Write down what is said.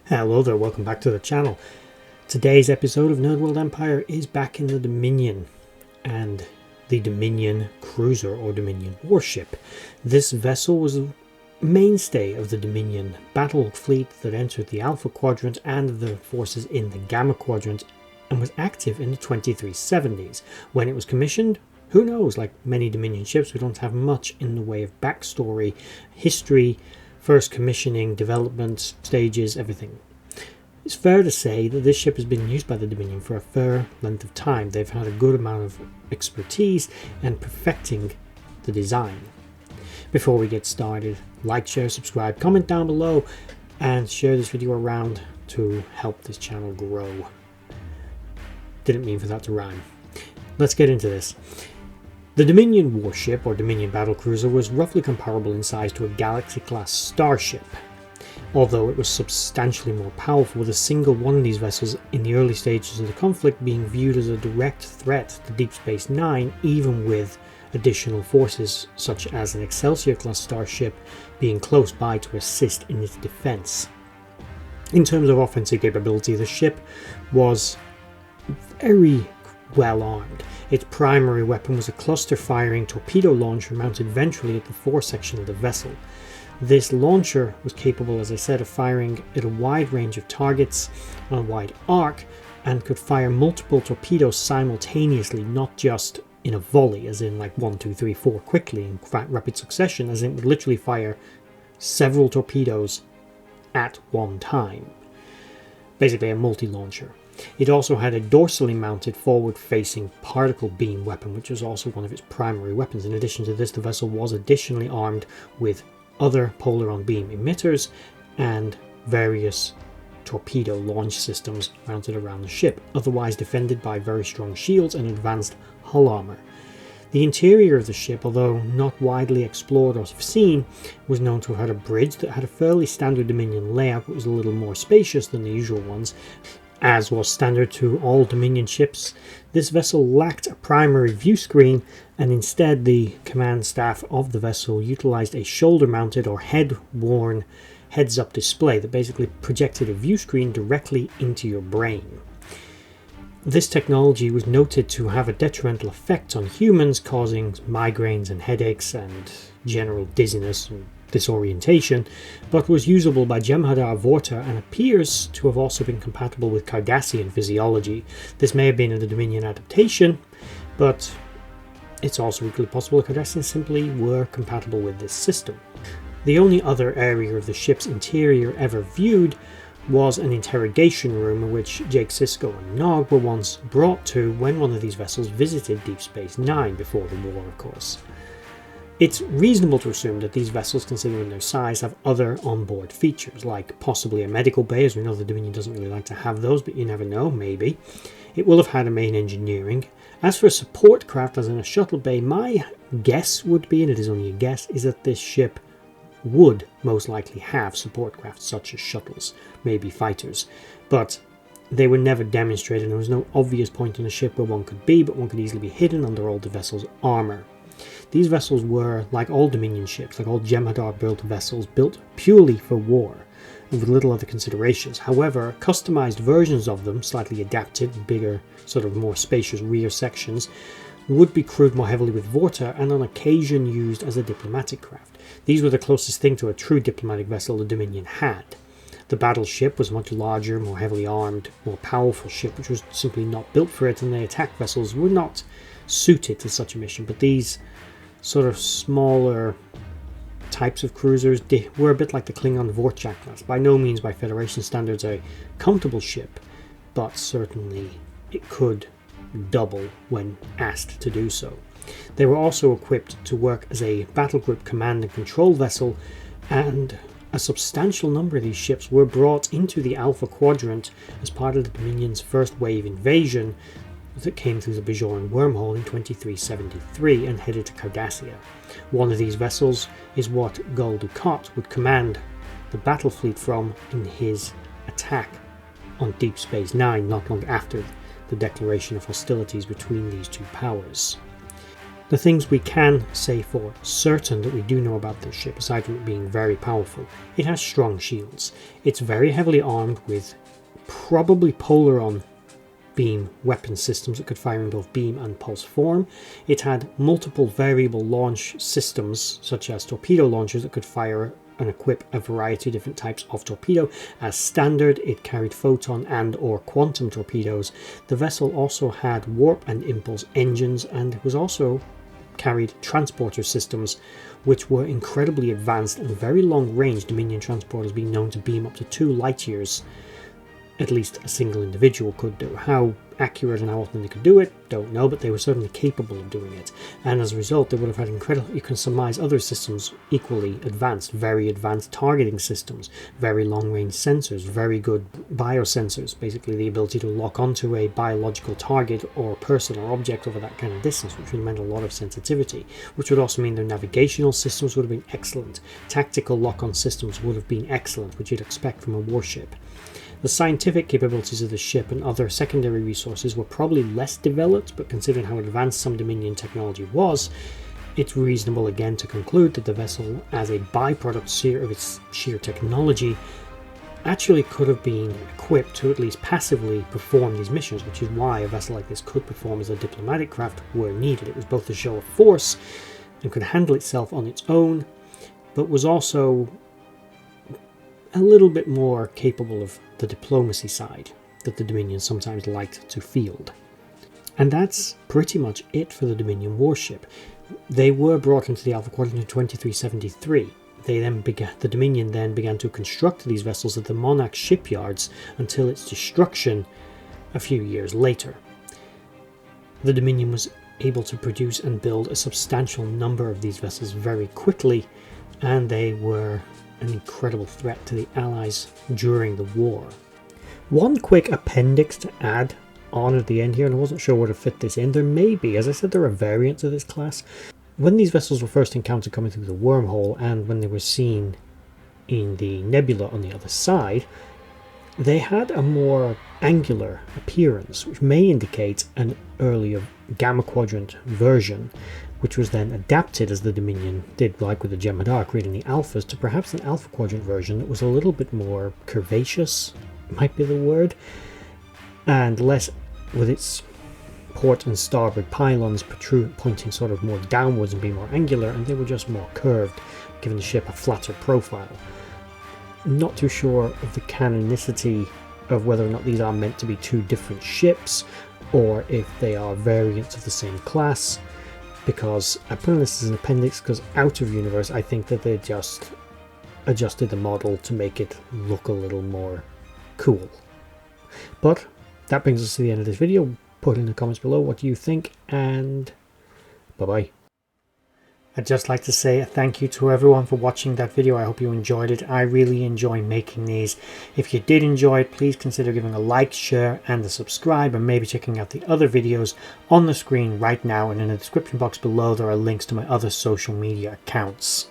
Hello there, welcome back to the channel. Today's episode of Nerd World Empire is back in the Dominion and the Dominion cruiser or Dominion warship. This vessel was a mainstay of the Dominion battle fleet that entered the Alpha Quadrant and the forces in the Gamma Quadrant and was active in the 2370s. When it was commissioned, who knows, like many Dominion ships, we don't have much in the way of backstory, history, first commissioning, development, stages, everything. It's fair to say that this ship has been used by the Dominion for a fair length of time. They've had a good amount of expertise in perfecting the design. Before we get started, like, share, subscribe, comment down below, and share this video around to help this channel grow. Didn't mean for that to rhyme. Let's get into this. The Dominion warship, or Dominion battlecruiser, was roughly comparable in size to a Galaxy-class starship, although it was substantially more powerful, with a single one of these vessels in the early stages of the conflict being viewed as a direct threat to Deep Space Nine, even with additional forces such as an Excelsior-class starship being close by to assist in its defense. In terms of offensive capability, the ship was very well armed. Its primary weapon was a cluster-firing torpedo launcher mounted ventrally at the foresection of the vessel. This launcher was capable, as I said, of firing at a wide range of targets on a wide arc and could fire multiple torpedoes simultaneously, not just in a volley, as in like 1, 2, 3, 4 quickly in rapid succession, as in it would literally fire several torpedoes at one time. Basically a multi-launcher. It also had a dorsally mounted forward-facing particle beam weapon, which was also one of its primary weapons. In addition to this, the vessel was additionally armed with other polaron beam emitters and various torpedo launch systems mounted around the ship, otherwise defended by very strong shields and advanced hull armor. The interior of the ship, although not widely explored or seen, was known to have had a bridge that had a fairly standard Dominion layout, but was a little more spacious than the usual ones. As was standard to all Dominion ships, this vessel lacked a primary view screen, and instead the command staff of the vessel utilized a shoulder-mounted or head-worn heads-up display that basically projected a view screen directly into your brain. This technology was noted to have a detrimental effect on humans, causing migraines and headaches and general dizziness and disorientation, but was usable by Jem'Hadar Vorta and appears to have also been compatible with Cardassian physiology. This may have been a Dominion adaptation, but it's also equally possible that Cardassians simply were compatible with this system. The only other area of the ship's interior ever viewed was an interrogation room in which Jake Sisko and Nog were once brought to when one of these vessels visited Deep Space Nine, before the war of course. It's reasonable to assume that these vessels, considering their size, have other onboard features, like possibly a medical bay, as we know the Dominion doesn't really like to have those, but you never know, maybe. It will have had a main engineering. As for a support craft, as in a shuttle bay, my guess would be, and it is only a guess, is that this ship would most likely have support crafts such as shuttles, maybe fighters, but they were never demonstrated, and there was no obvious point on the ship where one could be, but one could easily be hidden under all the vessel's armor. These vessels were, like all Dominion ships, like all Jem'Hadar-built vessels, built purely for war, and with little other considerations. However, customized versions of them, slightly adapted, bigger, sort of more spacious rear sections, would be crewed more heavily with Vorta and on occasion used as a diplomatic craft. These were the closest thing to a true diplomatic vessel the Dominion had. The battleship was much larger, more heavily armed, more powerful ship, which was simply not built for it, and the attack vessels were not suited to such a mission. But these sort of smaller types of cruisers were a bit like the Klingon Vorchak class. By no means by Federation standards a comfortable ship, but certainly it could double when asked to do so. They were also equipped to work as a battle group command and control vessel, and a substantial number of these ships were brought into the Alpha Quadrant as part of the Dominion's first wave invasion that came through the Bajoran wormhole in 2373 and headed to Cardassia. One of these vessels is what Gul Dukat would command the battle fleet from in his attack on Deep Space Nine not long after the declaration of hostilities between these two powers. The things we can say for certain that we do know about this ship, aside from it being very powerful, it has strong shields. It's very heavily armed with probably Polaron beam weapon systems that could fire in both beam and pulse form. It had multiple variable launch systems, such as torpedo launchers that could fire and equip a variety of different types of torpedo. As standard, it carried photon and or quantum torpedoes. The vessel also had warp and impulse engines, and was also carried transporter systems, which were incredibly advanced and very long range. Dominion transporters being known to beam up to 2 light years. At least a single individual could do. How accurate and how often they could do it, don't know, but they were certainly capable of doing it. And as a result, they would have had incredible, you can surmise other systems equally advanced, very advanced targeting systems, very long-range sensors, very good biosensors, basically the ability to lock onto a biological target or person or object over that kind of distance, which would have meant a lot of sensitivity, which would also mean their navigational systems would have been excellent. Tactical lock-on systems would have been excellent, which you'd expect from a warship. The scientific capabilities of the ship and other secondary resources were probably less developed, but considering how advanced some Dominion technology was, it's reasonable again to conclude that the vessel, as a byproduct of its sheer technology, actually could have been equipped to at least passively perform these missions, which is why a vessel like this could perform as a diplomatic craft where needed. It was both a show of force and could handle itself on its own, but was also a little bit more capable of the diplomacy side that the Dominion sometimes liked to field. And that's pretty much it for the Dominion warship. They were brought into the Alpha Quadrant in 2373. The Dominion then began to construct these vessels at the Monarch shipyards until its destruction a few years later. The Dominion was able to produce and build a substantial number of these vessels very quickly, and they were an incredible threat to the Allies during the war. One quick appendix to add on at the end here, and I wasn't sure where to fit this in. There may be, as I said, there are variants of this class. When these vessels were first encountered coming through the wormhole, and when they were seen in the nebula on the other side, they had a more angular appearance, which may indicate an earlier Gamma Quadrant version, which was then adapted, as the Dominion did, like with the Jem'Hadar, creating the Alphas, to perhaps an Alpha Quadrant version that was a little bit more curvaceous, might be the word, and less with its port and starboard pylons pointing sort of more downwards and being more angular, and they were just more curved, giving the ship a flatter profile. Not too sure of the canonicity of whether or not these are meant to be two different ships, or if they are variants of the same class, because I put this as an appendix because out of universe I think that they just adjusted the model to make it look a little more cool. But that brings us to the end of this video. Put in the comments below what do you think, and bye bye. I'd just like to say a thank you to everyone for watching that video. I hope you enjoyed it. I really enjoy making these. If you did enjoy it, please consider giving a like, share and a subscribe, and maybe checking out the other videos on the screen right now, and in the description box below there are links to my other social media accounts.